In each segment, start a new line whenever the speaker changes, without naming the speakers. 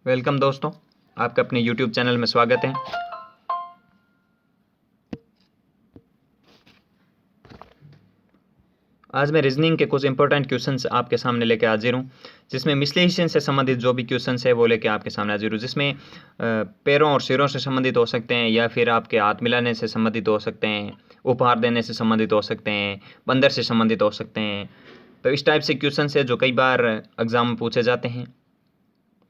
Welcome दोस्तों, आपका अपने YouTube चैनल में स्वागत है। आज मैं रीजनिंग के कुछ इंपॉर्टेंट क्वेश्चंस आपके सामने लेके हाजिर हूँ, जिसमें विश्लेषण से संबंधित जो भी क्वेश्चंस है वो लेके आपके सामने हाजिर हूँ। जिसमें पैरों और सिरों से संबंधित हो सकते हैं, या फिर आपके हाथ मिलाने से संबंधित हो सकते हैं, उपहार देने से संबंधित हो सकते हैं, बंदर से संबंधित हो सकते हैं। तो इस टाइप से क्वेश्चन है जो कई बार एग्जाम में पूछे जाते हैं।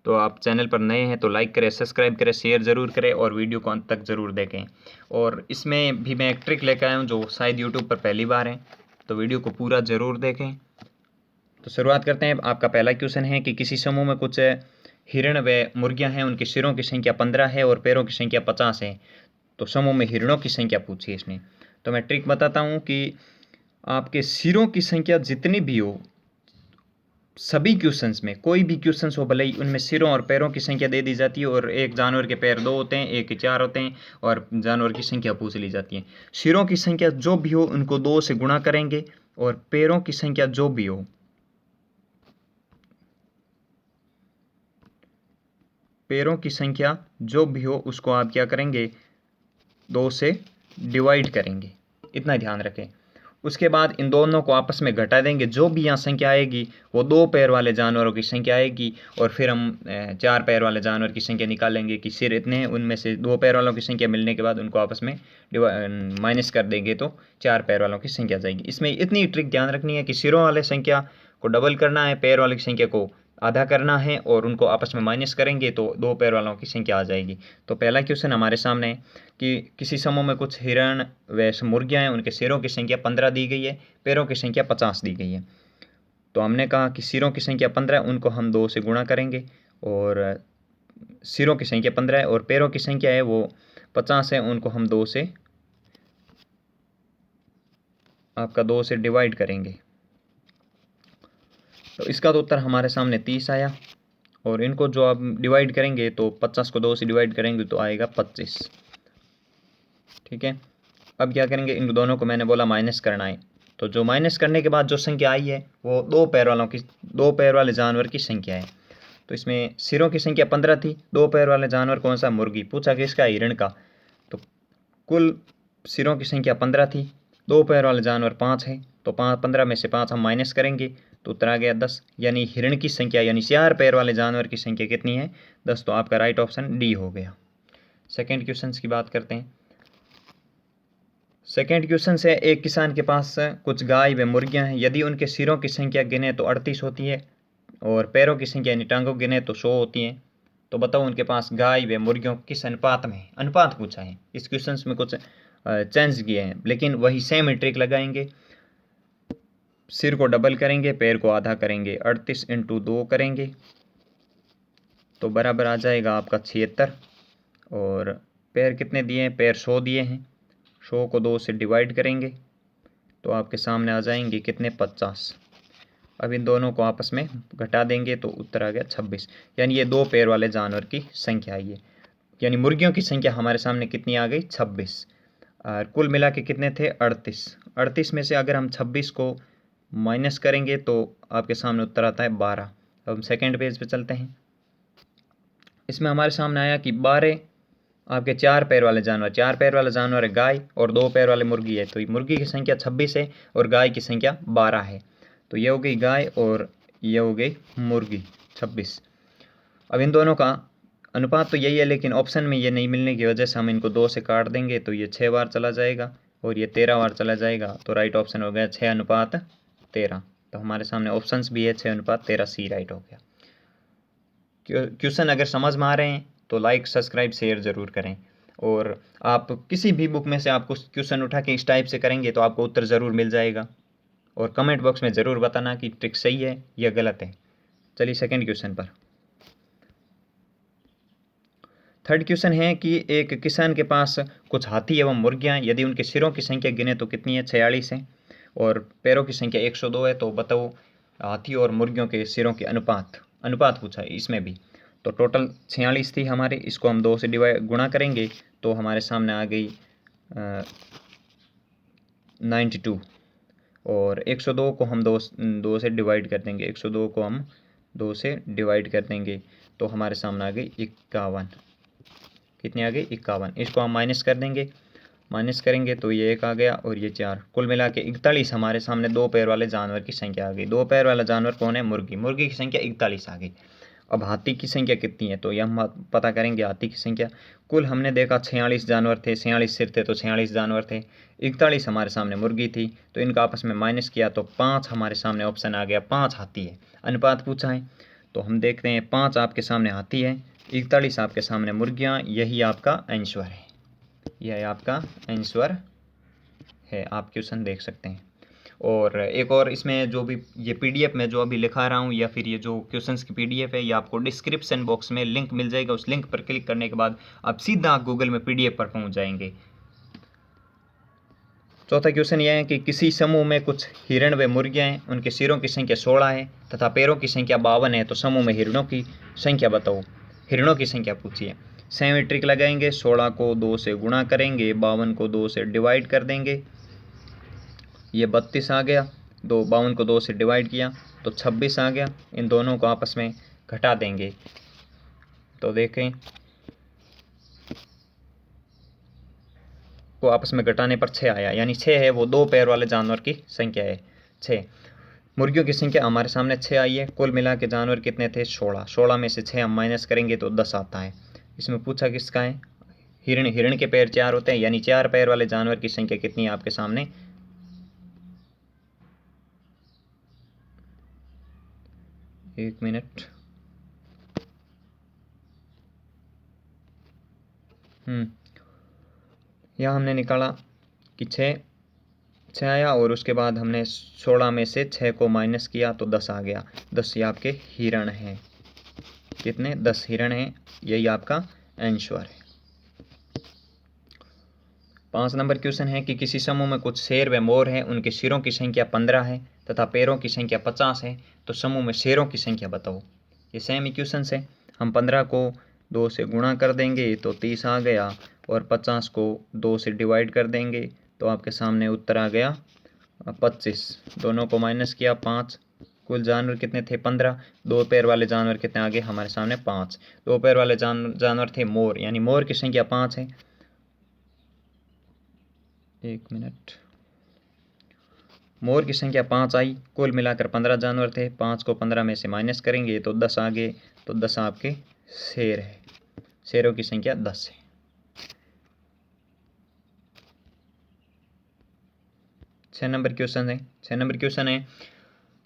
तो आप चैनल पर नए हैं तो लाइक करें, सब्सक्राइब करें, शेयर ज़रूर करें और वीडियो को अंत तक ज़रूर देखें। और इसमें भी मैं एक ट्रिक लेकर आया हूँ जो शायद यूट्यूब पर पहली बार है, तो वीडियो को पूरा ज़रूर देखें। तो शुरुआत करते हैं। आपका पहला क्वेश्चन है कि किसी समूह में कुछ हिरण व मुर्गियाँ हैं, उनके सिरों की संख्या 15 है और पैरों की संख्या 50 है। तो समूह में हिरणों की संख्या पूछी है इसने। तो मैं ट्रिक बताता हूँ कि आपके सिरों की संख्या जितनी भी हो, सभी क्वेश्चंस में कोई भी क्वेश्चंस हो भले ही, उनमें सिरों और पैरों की संख्या दे दी जाती है। और एक जानवर के पैर 2 होते हैं, एक के 4 होते हैं, और जानवर की संख्या पूछ ली जाती है। सिरों की संख्या जो भी हो उनको 2 से गुणा करेंगे, और पैरों की संख्या जो भी हो, पैरों की संख्या जो भी हो उसको आप क्या करेंगे, 2 से डिवाइड करेंगे। इतना ध्यान रखें। उसके बाद इन दोनों को आपस में घटा देंगे, जो भी यहाँ संख्या आएगी वो 2 पैर वाले जानवरों की संख्या आएगी। और फिर हम 4 पैर वाले जानवर की संख्या निकालेंगे कि सिर इतने हैं, उनमें से 2 पैर वालों की संख्या मिलने के बाद उनको आपस में माइनस कर देंगे तो 4 पैर वालों की संख्या जाएगी। इसमें इतनी ट्रिक ध्यान रखनी है कि सिरों वाले संख्या को डबल करना है, पैर वाली संख्या को आधा करना है, और उनको आपस में माइनस करेंगे तो 2 पैर वालों की संख्या आ जाएगी। तो पहला क्वेश्चन हमारे सामने है कि किसी समूह में कुछ हिरण व मुर्गियाँ हैं, उनके सिरों की संख्या 15 दी गई है, पैरों की संख्या 50 दी गई है। तो हमने कहा कि सिरों की संख्या 15 है, उनको हम 2 से गुणा करेंगे, और सिरों की संख्या 15 है और पैरों की संख्या है वो 50 है, उनको हम 2 से डिवाइड करेंगे। तो इसका तो उत्तर हमारे सामने 30 आया। और इनको जो आप डिवाइड करेंगे तो 50 को 2 से डिवाइड करेंगे तो आएगा 25। ठीक है। अब क्या करेंगे, इन दोनों को मैंने बोला माइनस करना है। तो जो माइनस करने के बाद जो संख्या आई है वो 2 पैर वाले जानवर की संख्या है। तो इसमें सिरों की संख्या 15 थी, 2 पैर वाले जानवर कौन सा, मुर्गी। पूछा किसका, हिरण का। तो कुल सिरों की संख्या 15 थी, 2 पैर वाले जानवर 5 है, तो 15 में से 5 हम माइनस करेंगे तो उत्तर आ गया 10। यानी हिरण की संख्या यानी 4 पैर वाले जानवर की संख्या कितनी है, 10। तो आपका राइट ऑप्शन डी हो गया। सेकेंड क्वेश्चन की बात करते हैं। सेकेंड क्वेश्चन है, एक किसान के पास कुछ गाय व मुर्गियां हैं, यदि उनके सिरों की संख्या गिने तो 38 होती है, और पैरों की संख्या यानी टांगों गिने तो 100 होती हैं। तो बताओ उनके पास गाय व मुर्गियों किस अनुपात में है। अनुपात पूछा है। इस क्वेश्चन में कुछ चेंज किए हैं, लेकिन वही सेम ट्रिक लगाएंगे। सिर को डबल करेंगे, पैर को आधा करेंगे, 38 × 2 करेंगे तो बराबर आ जाएगा आपका 76। और पैर कितने दिए हैं, पैर 100 दिए हैं, 100 को 2 से डिवाइड करेंगे तो आपके सामने आ जाएंगे कितने, 50। अब इन दोनों को आपस में घटा देंगे तो उत्तर आ गया 26। यानी ये 2 पैर वाले जानवर की संख्या आई है। यानी मुर्गियों की संख्या हमारे सामने कितनी आ गई, 26। और कुल मिला के कितने थे, 38। 38 में से अगर हम 26 को माइनस करेंगे तो आपके सामने उत्तर आता है 12। अब हम सेकेंड पेज पे चलते हैं। इसमें हमारे सामने आया कि 12 आपके 4 पैर वाले जानवर, 4 पैर वाला जानवर है गाय, और 2 पैर वाले मुर्गी है। तो मुर्गी की संख्या 26 है और गाय की संख्या 12 है। तो ये हो गई गाय और ये हो गई मुर्गी, 26। अब इन दोनों का अनुपात तो यही है, लेकिन ऑप्शन में ये नहीं मिलने की वजह से हम इनको 2 से काट देंगे तो ये 6 बार चला जाएगा और ये 13 बार चला जाएगा। तो राइट ऑप्शन हो गया 6:13। तो हमारे सामने ऑप्शंस भी है, 6:13 सी राइट हो गया। क्वेश्चन अगर समझ में आ रहे हैं तो लाइक, सब्सक्राइब, शेयर ज़रूर करें। और आप किसी भी बुक में से आप कुछ क्वेश्चन उठा के इस टाइप से करेंगे तो आपको उत्तर ज़रूर मिल जाएगा। और कमेंट बॉक्स में ज़रूर बताना कि ट्रिक सही है या गलत है। चलिए सेकंड क्वेश्चन पर। थर्ड क्वेश्चन है कि एक किसान के पास कुछ हाथी एवं मुर्गियां, यदि उनके सिरों की संख्या गिने तो कितनी है, 46 है, और पैरों की संख्या 102 है। तो बताओ हाथी और मुर्गियों के सिरों के अनुपात पूछा है इसमें भी। तो टोटल 46 थी हमारे, इसको हम 2 से गुणा करेंगे तो हमारे सामने आ गई 92। और 102 को हम 2 से डिवाइड कर देंगे, 102 को हम 2 से डिवाइड कर देंगे तो हमारे सामने आ गई 51। कितनी आ गई? 51। इसको हम माइनस कर देंगे, माइनस करेंगे तो ये 1 आ गया और ये 4, कुल मिला के 41 हमारे सामने 2 पैर वाले जानवर की संख्या आ गई। 2 पैर वाला जानवर कौन है? मुर्गी। मुर्गी की संख्या 41 आ गई। अब हाथी की संख्या कितनी है तो यह हम पता करेंगे। हाथी की संख्या कुल हमने देखा 46 जानवर थे, 46 सिर थे तो 46 जानवर थे। 41 हमारे सामने मुर्गी थी, तो इनका आपस में माइनस किया तो 5 हमारे सामने ऑप्शन आ गया, 5 हाथी है। अनुपात पूछा है तो हम देखते हैं 5 आपके सामने हाथी है, 41 आपके सामने मुर्गियाँ। यही आपका आंसर है, यह आपका आंसर है। आप क्वेश्चन देख सकते हैं। और एक और इसमें जो भी ये पीडीएफ में जो अभी लिखा रहा हूँ या फिर ये जो क्वेश्चंस की पीडीएफ है, ये आपको डिस्क्रिप्शन बॉक्स में लिंक मिल जाएगा। उस लिंक पर क्लिक करने के बाद आप सीधा गूगल में पीडीएफ पर पहुँच जाएंगे। चौथा क्वेश्चन यह है कि किसी समूह में कुछ हिरण व मुर्गियाँ हैं, उनके सिरों की संख्या 16 है तथा पैरों की संख्या 52 है, तो समूह में हिरणों की संख्या बताओ। हिरणों की संख्या पूछिए। सेम ट्रिक लगाएंगे, 16 को 2 से गुणा करेंगे, 52 को 2 से डिवाइड कर देंगे, ये 32 आ गया। 52 को 2 से डिवाइड किया तो 26 आ गया। इन दोनों को आपस में घटा देंगे तो देखें को आपस में घटाने पर 6 आया, यानी 6 है वो 2 पैर वाले जानवर की संख्या है 6। मुर्गियों की संख्या हमारे सामने 6 आई है। कुल मिला के जानवर कितने थे? 16। 16 में से 6 हम माइनस करेंगे तो 10 आता है। इसमें पूछा किसका है? हिरण। हिरण के पैर 4 होते हैं, यानी 4 पैर वाले जानवर की संख्या कितनी है आपके सामने? 1 मिनट। यहाँ हमने निकाला कि 6 आया और उसके बाद हमने 16 में से 6 को माइनस किया तो 10 आ गया। 10 ये आपके हिरण हैं। कितने? 10 हिरण हैं। यही आपका आंसर है। 5 नंबर क्वेश्चन है कि किसी समूह में कुछ शेर व मोर हैं, उनके सिरों की संख्या 15 है तथा पैरों की संख्या 50 है, तो समूह में शेरों की संख्या बताओ। ये सेम इक्वेशन है। हम 15 को 2 से गुणा कर देंगे तो 30 आ गया और 50 को 2 से डिवाइड कर देंगे तो आपके सामने उत्तर आ गया 25। दोनों को माइनस किया 5। कुल जानवर कितने थे? 15। 2 पैर वाले जानवर कितने आ गए हमारे सामने? 5। 2 पैर वाले जानवर थे मोर, यानी मोर की संख्या 5 है। 1 मिनट। मोर की संख्या 5 आई। कुल मिलाकर 15 जानवर थे। 5 को 15 में से माइनस करेंगे तो 10 आ गए, तो 10 आपके शेर है। शेरों की संख्या 10 है। 6 नंबर क्वेश्चन है। 6 नंबर क्वेश्चन है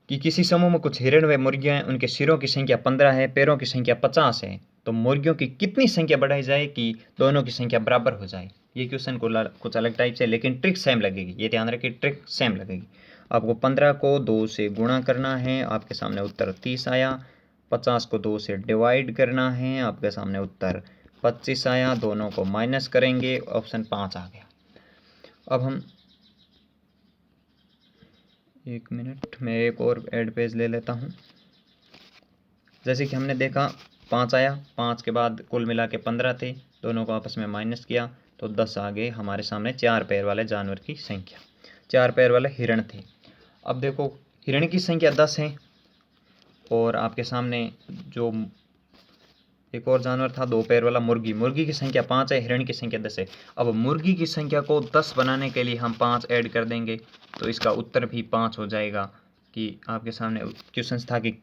कि किसी समूह में कुछ हिरण व मुर्गियां हैं, उनके सिरों की संख्या 15 है, पैरों की संख्या 50 है, तो मुर्गियों की कितनी संख्या बढ़ाई जाए कि दोनों की संख्या बराबर हो जाए। ये क्वेश्चन को कुछ अलग टाइप से, लेकिन ट्रिक सेम लगेगी। ये ध्यान रखिए, ट्रिक सेम लगेगी। आपको 15 को 2 से गुणा करना है, आपके सामने उत्तर 30 आया। 50 को 2 से डिवाइड करना है, आपके सामने उत्तर 25 आया। दोनों को माइनस करेंगे, ऑप्शन 5 आ गया। अब हम 1 मिनट में एक और एड पेज ले लेता हूँ। जैसे कि हमने देखा 5 आया, 5 के बाद कुल मिला के 15 थे, दोनों को आपस में माइनस किया तो 10 आ गए हमारे सामने 4 पैर वाले जानवर की संख्या। 4 पैर वाले हिरण थे। अब देखो हिरण की संख्या 10 है और आपके सामने जो एक और जानवर था 2 पैर वाला मुर्गी। मुर्गी की संख्या 5 है, हिरण की संख्या 10 है। अब मुर्गी की संख्या को 10 बनाने के लिए हम 5 ऐड कर देंगे तो इसका उत्तर भी 5 हो जाएगा। कि आपके सामने क्वेश्चन था कि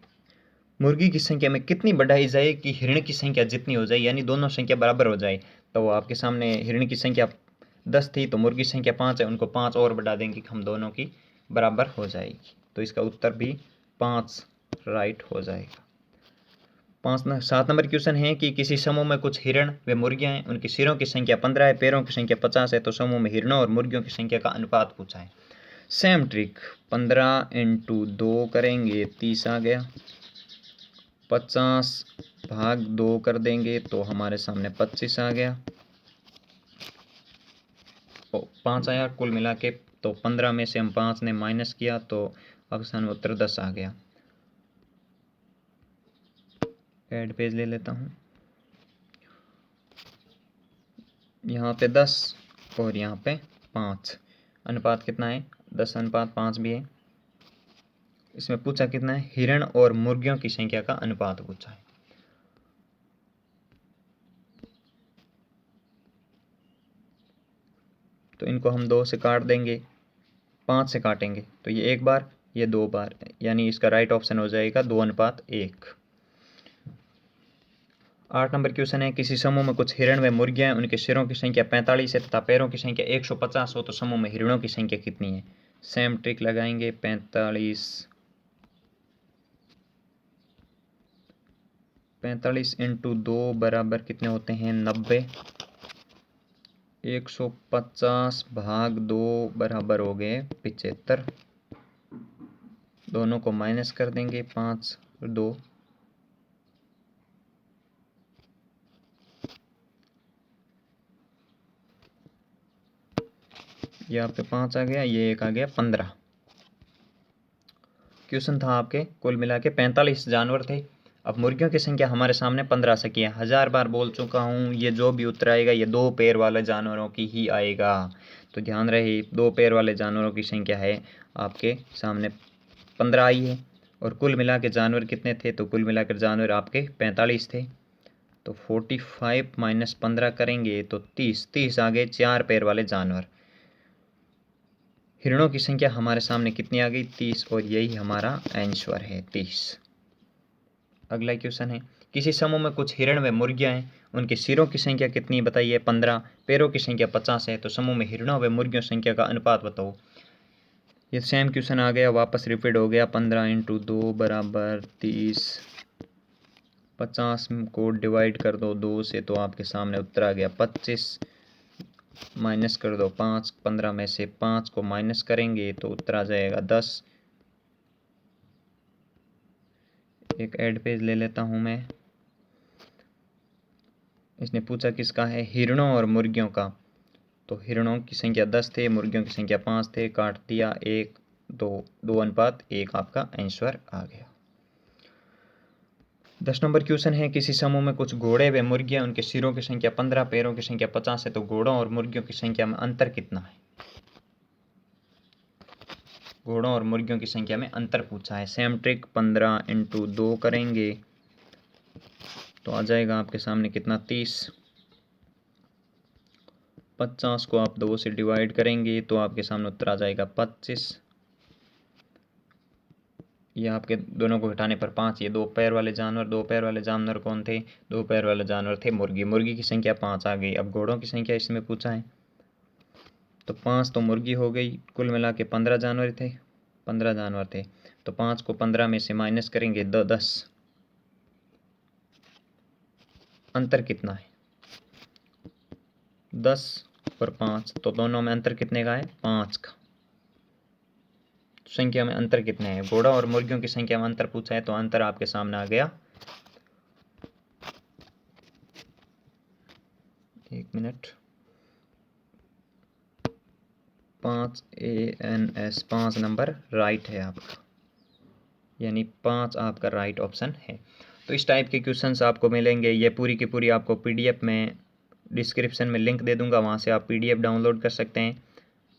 मुर्गी की संख्या में कितनी बढ़ाई जाए कि हिरण की संख्या जितनी हो जाए, यानी दोनों संख्या बराबर हो जाए। तो आपके सामने हिरण की संख्या 10 थी तो मुर्गी की संख्या 5 है, उनको 5 और बढ़ा देंगे कि हम दोनों की बराबर हो जाएगी। तो इसका उत्तर भी 5 राइट हो जाएगा। 7 नंबर क्वेश्चन है कि किसी समूह में कुछ हिरण व मुर्गियां हैं, उनकी सिरों की संख्या 15 है, पैरों की संख्या 50 है, तो समूह में हिरणों और मुर्गियों की संख्या का अनुपात पूछा है। सेम ट्रिक, 15 × 2 करेंगे 30 आ गया। 50 भाग 2 कर देंगे तो हमारे सामने 25 आ गया। 5 आया कुल मिला के, तो 15 में से हम 5 ने माइनस किया तो ऑप्शन में उत्तर 10 आ गया। एड पेज ले लेता हूँ। यहाँ पे 10 और यहाँ पे 5, अनुपात कितना है? 10 अनुपात 5 भी है। इसमें पूछा कितना है, हिरण और मुर्गियों की संख्या का अनुपात पूछा है। तो इनको हम 2 से काट देंगे, 5 से काटेंगे तो ये 1 बार, ये 2 बार, यानी इसका राइट ऑप्शन हो जाएगा 2:1। 8 नंबर क्वेश्चन है, किसी समूह में कुछ हिरण व मुर्गियां, उनके सिरों की संख्या 45 है तथा पैरों की संख्या 150 हो तो समूह में हिरणों की संख्या कितनी है। सेम ट्रिक लगाएंगे, 45 इंटू 2 बराबर कितने होते हैं, 90। 150 भाग 2 बराबर हो गए 75। दोनों को माइनस कर देंगे, 5 और 2, ये आपके 5 आ गया, ये 1 आ गया, 15। क्वेश्चन था आपके कुल मिला के 45 जानवर थे। अब मुर्गियों की संख्या हमारे सामने 15 से की है। 1000 बार बोल चुका हूँ, ये जो भी उत्तर आएगा ये 2 पैर वाले जानवरों की ही आएगा। तो ध्यान रहे, 2 पैर वाले जानवरों की संख्या है आपके सामने 15 आई है। और कुल मिला के जानवर कितने थे, तो कुल मिलाकर जानवर आपके 45 थे। तो 45 माइनस 15 करेंगे तो 30 आ गए 4 पैर वाले जानवर। हिरणों की संख्या हमारे सामने कितनी आ गई, 30, और यही हमारा आंसर है 30। अगला क्वेश्चन है, किसी समूह में कुछ हिरण व मुर्गियां हैं, उनके सिरों की संख्या कितनी बताइए, 15, पैरों की संख्या 50 है तो समूह में हिरणों व मुर्गियों संख्या का अनुपात बताओ। ये सेम क्वेश्चन आ गया, वापस रिपीट हो गया। 15 इंटू 2 बराबर 30, 50 को डिवाइड कर दो 2 से तो आपके सामने उत्तर आ गया 25, माइनस कर दो 5, 15 में से 5 को माइनस करेंगे तो उत्तर आ जाएगा 10। एक ऐड पेज ले लेता हूं मैं। इसने पूछा किसका है, हिरणों और मुर्गियों का। तो हिरणों की संख्या 10 थे, मुर्गियों की संख्या 5 थे, काट दिया 1, 2:1 आपका आंसर आ गया। 10 नंबर क्वेश्चन है, किसी समूह में कुछ घोड़े व मुर्गियां, उनके सिरों की संख्या 15, पैरों की संख्या 50 है तो घोड़ों और मुर्गियों की संख्या में अंतर कितना है। घोड़ों और मुर्गियों की संख्या में अंतर पूछा है। सेम ट्रिक, 15 इंटू 2 करेंगे तो आ जाएगा आपके सामने कितना, 30। 50 को आप 2 से डिवाइड करेंगे तो आपके सामने उत्तर आ जाएगा 25। ये आपके दोनों को घटाने पर 5। ये 2 पैर वाले जानवर, 2 पैर वाले जानवर कौन थे, 2 पैर वाले जानवर थे मुर्गी। मुर्गी की संख्या 5 आ गई। अब घोड़ों की संख्या इसमें पूछा है तो 5 तो मुर्गी हो गई, कुल मिला के 15 जानवर थे, 15 जानवर थे तो 5 को 15 में से माइनस करेंगे 10। अंतर कितना है, 10 और 5, तो दोनों में अंतर कितने का है, 5 का। संख्या में अंतर कितने हैं, घोड़ा और मुर्गियों की संख्या में अंतर पूछा है तो अंतर आपके सामने आ गया, 1 मिनट, 5 ANS, 5 नंबर राइट है आपका, यानी 5 आपका राइट ऑप्शन है। तो इस टाइप के क्वेश्चंस आपको मिलेंगे। ये पूरी की पूरी आपको PDF में डिस्क्रिप्शन में लिंक दे दूंगा, वहाँ से आप PDF डाउनलोड कर सकते हैं।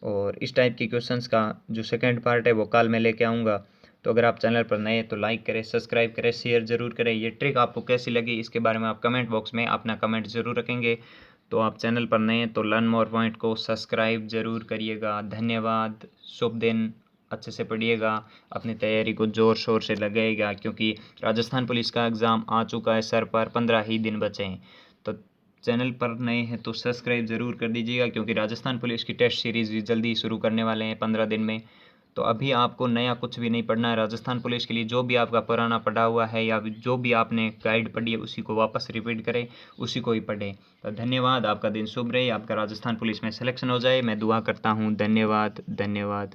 और इस टाइप के क्वेश्चंस का जो सेकंड पार्ट है वो कल मैं लेके आऊँगा। तो अगर आप चैनल पर नए तो लाइक करें, सब्सक्राइब करें, शेयर ज़रूर करें। ये ट्रिक आपको कैसी लगी इसके बारे में आप कमेंट बॉक्स में अपना कमेंट ज़रूर रखेंगे। तो आप चैनल पर नए तो लर्न मोर पॉइंट को सब्सक्राइब ज़रूर करिएगा। धन्यवाद, शुभ दिन, अच्छे से पढ़िएगा, अपनी तैयारी को ज़ोर शोर से लगाइएगा क्योंकि राजस्थान पुलिस का एग्ज़ाम आ चुका है सर पर, 15 ही दिन बचे हैं। तो चैनल पर नए हैं तो सब्सक्राइब ज़रूर कर दीजिएगा क्योंकि राजस्थान पुलिस की टेस्ट सीरीज़ भी जल्दी शुरू करने वाले हैं 15 दिन में। तो अभी आपको नया कुछ भी नहीं पढ़ना है। राजस्थान पुलिस के लिए जो भी आपका पुराना पढ़ा हुआ है या जो भी आपने गाइड पढ़ी है उसी को वापस रिपीट करें, उसी को ही पढ़ें। तो धन्यवाद, आपका दिन शुभ रहे, आपका राजस्थान पुलिस में सिलेक्शन हो जाए, मैं दुआ करता हूँ। धन्यवाद, धन्यवाद।